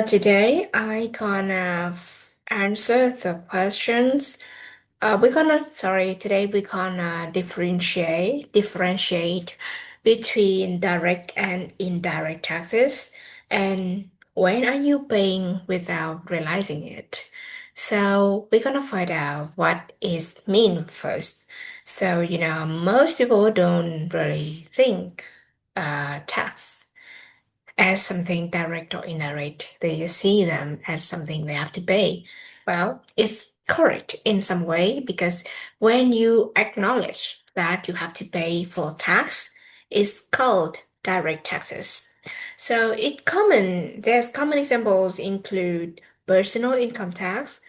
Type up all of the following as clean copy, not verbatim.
Today I gonna answer the questions. Today we're gonna differentiate between direct and indirect taxes, and when are you paying without realizing it? So we're gonna find out what is mean first. So, most people don't really think tax as something direct or indirect. They just see them as something they have to pay. Well, it's correct in some way because when you acknowledge that you have to pay for tax, it's called direct taxes. So there's common examples include personal income tax,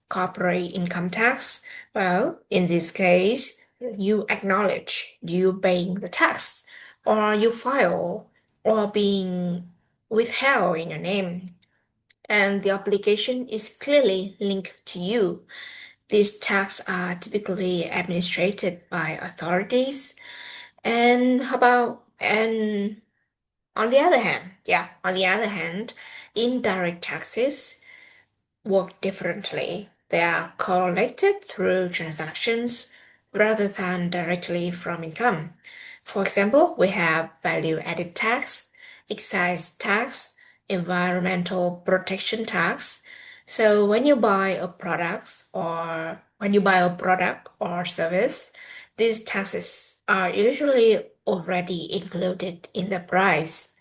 corporate income tax. Well, in this case, you acknowledge you paying the tax or you file or being withheld in your name, and the obligation is clearly linked to you. These taxes are typically administered by authorities. And on the other hand, indirect taxes work differently. They are collected through transactions rather than directly from income. For example, we have value added tax, excise tax, environmental protection tax. So when you buy a product or service, these taxes are usually already included in the price.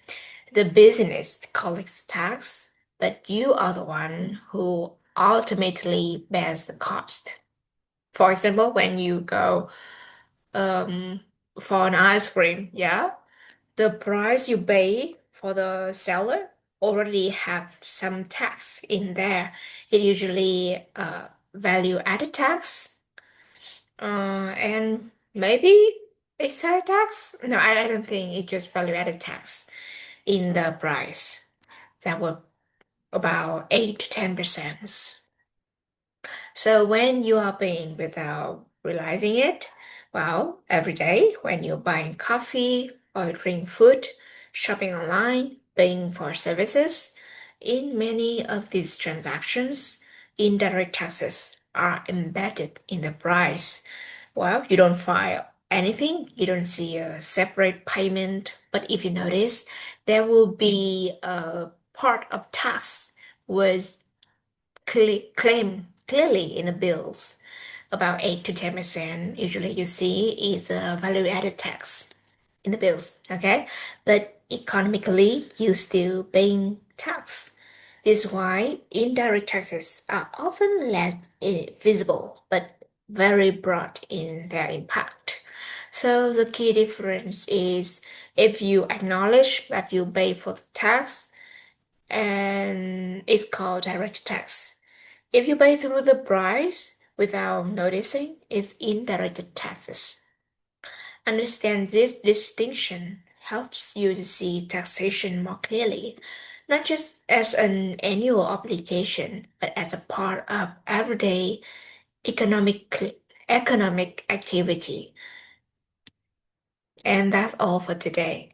The business collects tax, but you are the one who ultimately bears the cost. For example, when you go um, for an ice cream, yeah, the price you pay for the seller already have some tax in there. It usually value added tax, and maybe excise tax. No, I don't think it's just value added tax in the price. That would about 8 to 10%. So when you are paying without realizing it, well, every day when you're buying coffee, ordering food, shopping online, paying for services, in many of these transactions, indirect taxes are embedded in the price. Well, you don't file anything, you don't see a separate payment, but if you notice, there will be a part of tax was claimed clearly in the bills. About 8 to 10% usually you see is a value added tax in the bills, okay? But economically, you still paying tax. This is why indirect taxes are often less visible but very broad in their impact. So the key difference is if you acknowledge that you pay for the tax, and it's called direct tax. If you pay through the price without noticing, it's indirect taxes. Understand this distinction helps you to see taxation more clearly, not just as an annual obligation, but as a part of everyday economic economic activity. And that's all for today.